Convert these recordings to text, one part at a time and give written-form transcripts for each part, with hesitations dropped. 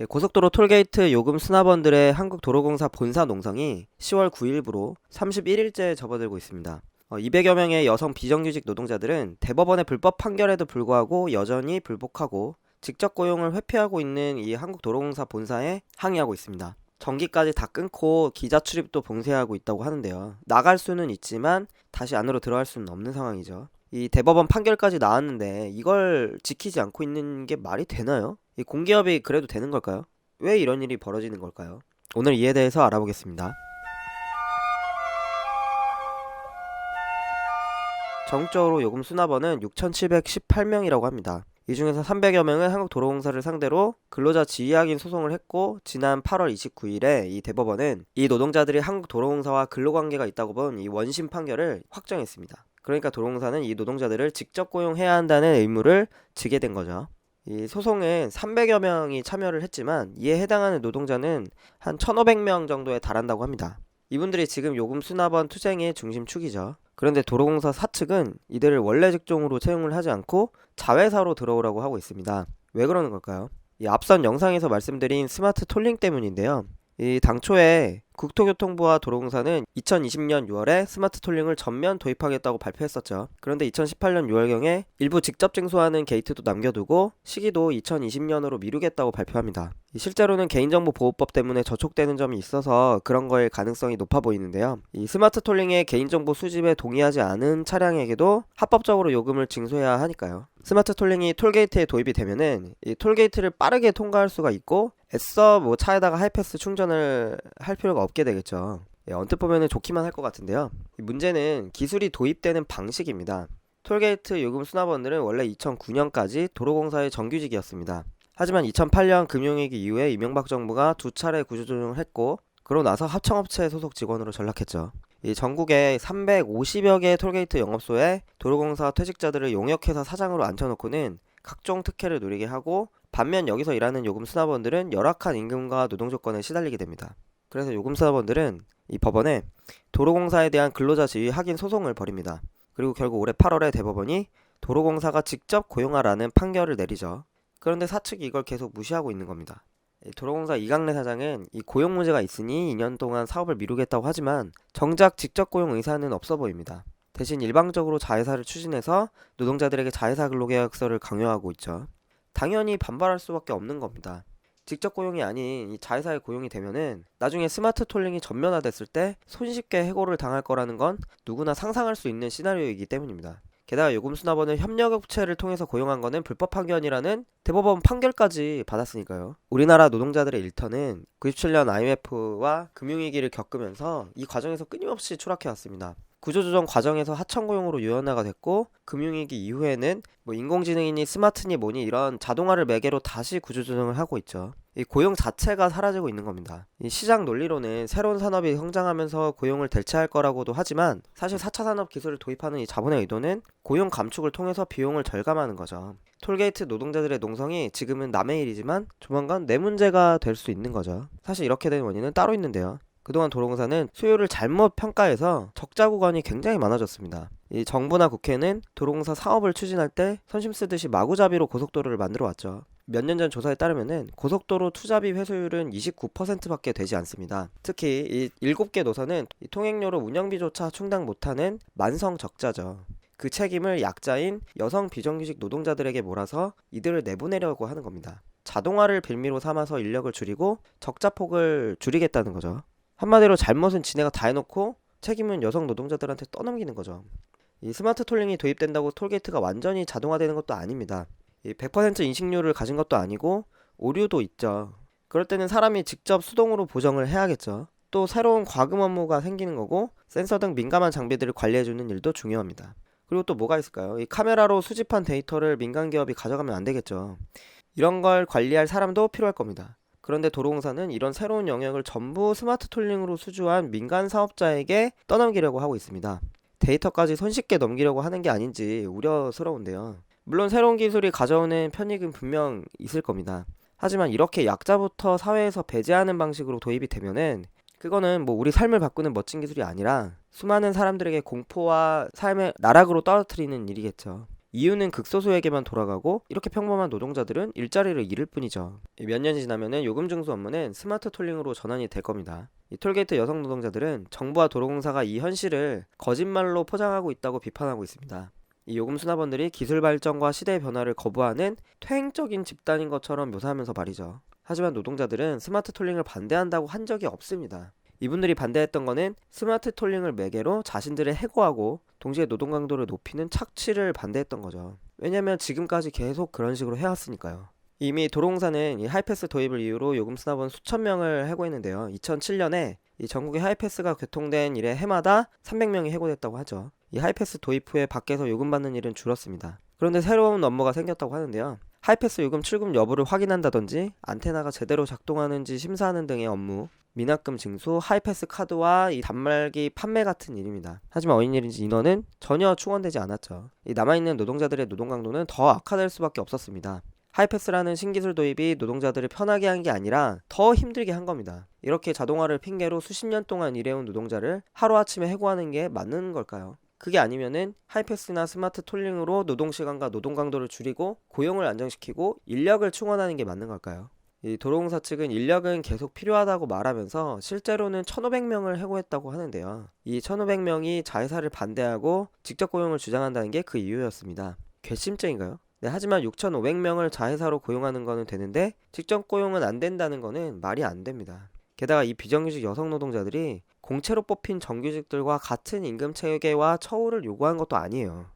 고속도로 톨게이트 요금 수납원들의 한국도로공사 본사 농성이 10월 9일부로 31일째 접어들고 있습니다. 200여 명의 여성 비정규직 노동자들은 대법원의 불법 판결에도 불구하고 여전히 불복하고 직접 고용을 회피하고 있는 이 한국도로공사 본사에 항의하고 있습니다. 전기까지 다 끊고 기자 출입도 봉쇄하고 있다고 하는데요. 나갈 수는 있지만 다시 안으로 들어갈 수는 없는 상황이죠. 이 대법원 판결까지 나왔는데 이걸 지키지 않고 있는 게 말이 되나요? 이 공기업이 그래도 되는 걸까요? 왜 이런 일이 벌어지는 걸까요? 오늘 이에 대해서 알아보겠습니다. 전국적으로 요금 수납원은 6,718명이라고 합니다. 이 중에서 300여 명은 한국도로공사를 상대로 근로자 지휘확인 소송을 했고, 지난 8월 29일에 이 대법원은 이 노동자들이 한국도로공사와 근로관계가 있다고 본 이 원심 판결을 확정했습니다. 그러니까 도로공사는 이 노동자들을 직접 고용해야 한다는 의무를 지게 된 거죠. 이 소송은 300여 명이 참여를 했지만 이에 해당하는 노동자는 한 1,500명 정도에 달한다고 합니다. 이분들이 지금 요금 수납원 투쟁의 중심축이죠. 그런데 도로공사 사측은 이들을 원래 직종으로 채용을 하지 않고 자회사로 들어오라고 하고 있습니다. 왜 그러는 걸까요? 이 앞선 영상에서 말씀드린 스마트 톨링 때문인데요. 이 당초에 국토교통부와 도로공사는 2020년 6월에 스마트 톨링을 전면 도입하겠다고 발표했었죠. 그런데 2018년 6월경에 일부 직접 징수하는 게이트도 남겨두고 시기도 2020년으로 미루겠다고 발표합니다. 실제로는 개인정보보호법 때문에 저촉되는 점이 있어서 그런 거일 가능성이 높아 보이는데요. 이 스마트 톨링의 개인정보 수집에 동의하지 않은 차량에게도 합법적으로 요금을 징수해야 하니까요. 스마트 톨링이 톨게이트에 도입이 되면은 이 톨게이트를 빠르게 통과할 수가 있고 애써 차에다가 하이패스 충전을 할 필요가 없게 되겠죠. 언뜻 보면은 좋기만 할 것 같은데요. 이 문제는 기술이 도입되는 방식입니다. 톨게이트 요금 수납원들은 원래 2009년까지 도로공사의 정규직이었습니다. 하지만 2008년 금융위기 이후에 이명박 정부가 두 차례 구조조정을 했고, 그러고 나서 합청업체 소속 직원으로 전락했죠. 이 전국에 350여 개의 톨게이트 영업소에 도로공사 퇴직자들을 용역회사 사장으로 앉혀놓고는 각종 특혜를 누리게 하고, 반면 여기서 일하는 요금 수납원들은 열악한 임금과 노동 조건에 시달리게 됩니다. 그래서 요금 수납원들은 이 법원에 도로공사에 대한 근로자 지위 확인 소송을 벌입니다. 그리고 결국 올해 8월에 대법원이 도로공사가 직접 고용하라는 판결을 내리죠. 그런데 사측이 이걸 계속 무시하고 있는 겁니다. 도로공사 이강래 사장은 이 고용 문제가 있으니 2년 동안 사업을 미루겠다고 하지만 정작 직접 고용 의사는 없어 보입니다. 대신 일방적으로 자회사를 추진해서 노동자들에게 자회사 근로계약서를 강요하고 있죠. 당연히 반발할 수밖에 없는 겁니다. 직접 고용이 아닌 이 자회사에 고용이 되면은 나중에 스마트 톨링이 전면화됐을 때 손쉽게 해고를 당할 거라는 건 누구나 상상할 수 있는 시나리오이기 때문입니다. 게다가 요금 수납원을 협력업체를 통해서 고용한 거는 불법 판결이라는 대법원 판결까지 받았으니까요. 우리나라 노동자들의 일터는 97년 IMF와 금융위기를 겪으면서 이 과정에서 끊임없이 추락해왔습니다. 구조조정 과정에서 하청고용으로 유연화가 됐고, 금융위기 이후에는 인공지능이니 스마트니 뭐니 이런 자동화를 매개로 다시 구조조정을 하고 있죠. 이 고용 자체가 사라지고 있는 겁니다. 이 시장 논리로는 새로운 산업이 성장하면서 고용을 대체할 거라고도 하지만 사실 4차 산업 기술을 도입하는 이 자본의 의도는 고용 감축을 통해서 비용을 절감하는 거죠. 톨게이트 노동자들의 농성이 지금은 남의 일이지만 조만간 내 문제가 될 수 있는 거죠. 사실 이렇게 된 원인은 따로 있는데요. 그동안 도로공사는 수요를 잘못 평가해서 적자 구간이 굉장히 많아졌습니다. 이 정부나 국회는 도로공사 사업을 추진할 때 선심 쓰듯이 마구잡이로 고속도로를 만들어 왔죠. 몇 년 전 조사에 따르면은 고속도로 투자비 회수율은 29%밖에 되지 않습니다. 특히 이 7개 노선은 이 통행료로 운영비조차 충당 못하는 만성 적자죠. 그 책임을 약자인 여성 비정규직 노동자들에게 몰아서 이들을 내보내려고 하는 겁니다. 자동화를 빌미로 삼아서 인력을 줄이고 적자폭을 줄이겠다는 거죠. 한마디로 잘못은 지네가 다 해놓고 책임은 여성 노동자들한테 떠넘기는 거죠. 이 스마트 톨링이 도입된다고 톨게이트가 완전히 자동화되는 것도 아닙니다. 이 100% 인식률을 가진 것도 아니고 오류도 있죠. 그럴 때는 사람이 직접 수동으로 보정을 해야겠죠. 또 새로운 과금 업무가 생기는 거고, 센서 등 민감한 장비들을 관리해주는 일도 중요합니다. 그리고 또 뭐가 있을까요? 이 카메라로 수집한 데이터를 민간 기업이 가져가면 안 되겠죠. 이런 걸 관리할 사람도 필요할 겁니다. 그런데 도로공사는 이런 새로운 영역을 전부 스마트 톨링으로 수주한 민간 사업자에게 떠넘기려고 하고 있습니다. 데이터까지 손쉽게 넘기려고 하는 게 아닌지 우려스러운데요. 물론 새로운 기술이 가져오는 편익은 분명 있을 겁니다. 하지만 이렇게 약자부터 사회에서 배제하는 방식으로 도입이 되면은 그거는 우리 삶을 바꾸는 멋진 기술이 아니라 수많은 사람들에게 공포와 삶의 나락으로 떨어뜨리는 일이겠죠. 이유는 극소수에게만 돌아가고 이렇게 평범한 노동자들은 일자리를 잃을 뿐이죠. 몇 년이 지나면은 요금 징수 업무는 스마트 톨링으로 전환이 될 겁니다. 이 톨게이트 여성 노동자들은 정부와 도로공사가 이 현실을 거짓말로 포장하고 있다고 비판하고 있습니다. 이 요금 수납원들이 기술 발전과 시대의 변화를 거부하는 퇴행적인 집단인 것처럼 묘사하면서 말이죠. 하지만 노동자들은 스마트 톨링을 반대한다고 한 적이 없습니다. 이분들이 반대했던 거는 스마트 톨링을 매개로 자신들을 해고하고 동시에 노동 강도를 높이는 착취를 반대했던 거죠. 왜냐면 지금까지 계속 그런 식으로 해왔으니까요. 이미 도로공사는 이 하이패스 도입을 이유로 요금 수납원 수천 명을 해고했는데요. 2007년에 이 전국의 하이패스가 개통된 이래 해마다 300명이 해고됐다고 하죠. 이 하이패스 도입 후에 밖에서 요금 받는 일은 줄었습니다. 그런데 새로운 업무가 생겼다고 하는데요. 하이패스 요금 출금 여부를 확인한다든지 안테나가 제대로 작동하는지 심사하는 등의 업무, 미납금 징수, 하이패스 카드와 이 단말기 판매 같은 일입니다. 하지만 어인일인지 인원은 전혀 충원되지 않았죠. 이 남아있는 노동자들의 노동 강도는 더 악화될 수밖에 없었습니다. 하이패스라는 신기술 도입이 노동자들을 편하게 한 게 아니라 더 힘들게 한 겁니다. 이렇게 자동화를 핑계로 수십 년 동안 일해온 노동자를 하루아침에 해고하는 게 맞는 걸까요? 그게 아니면은 하이패스나 스마트 톨링으로 노동시간과 노동 강도를 줄이고 고용을 안정시키고 인력을 충원하는 게 맞는 걸까요? 이 도로공사 측은 인력은 계속 필요하다고 말하면서 실제로는 1,500명을 해고했다고 하는데요. 이 1,500명이 자회사를 반대하고 직접 고용을 주장한다는 게 그 이유였습니다. 괘씸죄인가요? 네, 하지만 6,500명을 자회사로 고용하는 거는 되는데 직접 고용은 안 된다는 거는 말이 안 됩니다. 게다가 이 비정규직 여성 노동자들이 공채로 뽑힌 정규직들과 같은 임금 체계와 처우를 요구한 것도 아니에요.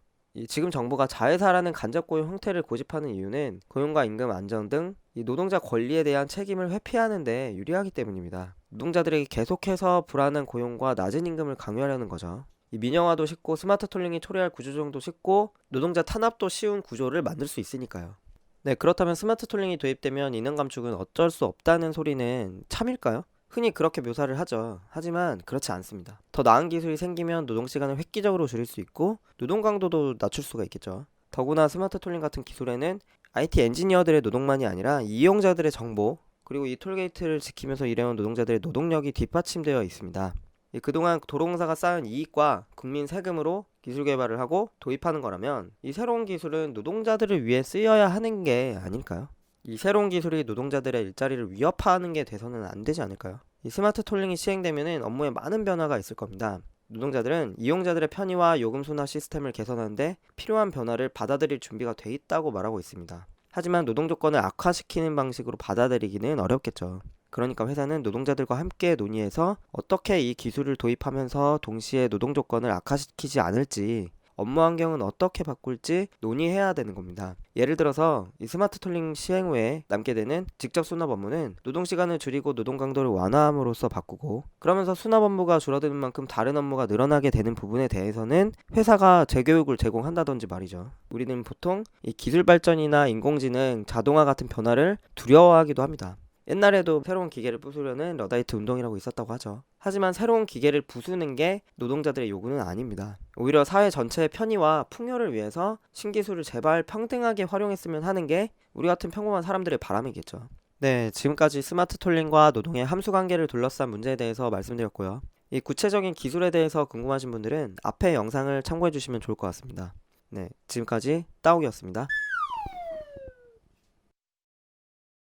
지금 정부가 자회사라는 간접 고용 형태를 고집하는 이유는 고용과 임금 안정 등 이 노동자 권리에 대한 책임을 회피하는 데 유리하기 때문입니다. 노동자들에게 계속해서 불안한 고용과 낮은 임금을 강요하려는 거죠. 이 민영화도 쉽고 스마트 톨링이 초래할 구조조정도 쉽고 노동자 탄압도 쉬운 구조를 만들 수 있으니까요. 네, 그렇다면 스마트 톨링이 도입되면 인원 감축은 어쩔 수 없다는 소리는 참일까요? 흔히 그렇게 묘사를 하죠. 하지만 그렇지 않습니다. 더 나은 기술이 생기면 노동시간을 획기적으로 줄일 수 있고 노동 강도도 낮출 수가 있겠죠. 더구나 스마트 톨링 같은 기술에는 IT 엔지니어들의 노동만이 아니라 이용자들의 정보 그리고 이 톨게이트를 지키면서 일해온 노동자들의 노동력이 뒷받침되어 있습니다. 그동안 도로공사가 쌓은 이익과 국민 세금으로 기술 개발을 하고 도입하는 거라면 이 새로운 기술은 노동자들을 위해 쓰여야 하는 게 아닐까요? 이 새로운 기술이 노동자들의 일자리를 위협하는 게 돼서는 안 되지 않을까요? 이 스마트 톨링이 시행되면은 업무에 많은 변화가 있을 겁니다. 노동자들은 이용자들의 편의와 요금 순환 시스템을 개선하는데 필요한 변화를 받아들일 준비가 돼 있다고 말하고 있습니다. 하지만 노동 조건을 악화시키는 방식으로 받아들이기는 어렵겠죠. 그러니까 회사는 노동자들과 함께 논의해서 어떻게 이 기술을 도입하면서 동시에 노동 조건을 악화시키지 않을지 업무 환경은 어떻게 바꿀지 논의해야 되는 겁니다. 예를 들어서 이 스마트 톨링 시행 후에 남게 되는 직접 수납 업무는 노동 시간을 줄이고 노동 강도를 완화함으로써 바꾸고 그러면서 수납 업무가 줄어드는 만큼 다른 업무가 늘어나게 되는 부분에 대해서는 회사가 재교육을 제공한다든지 말이죠. 우리는 보통 이 기술 발전이나 인공지능, 자동화 같은 변화를 두려워하기도 합니다. 옛날에도 새로운 기계를 부수려는 러다이트 운동이라고 있었다고 하죠. 하지만 새로운 기계를 부수는 게 노동자들의 요구는 아닙니다. 오히려 사회 전체의 편의와 풍요를 위해서 신기술을 제발 평등하게 활용했으면 하는 게 우리 같은 평범한 사람들의 바람이겠죠. 네, 지금까지 스마트 톨링과 노동의 함수관계를 둘러싼 문제에 대해서 말씀드렸고요. 이 구체적인 기술에 대해서 궁금하신 분들은 앞에 영상을 참고해 주시면 좋을 것 같습니다. 네, 지금까지 따옥이었습니다.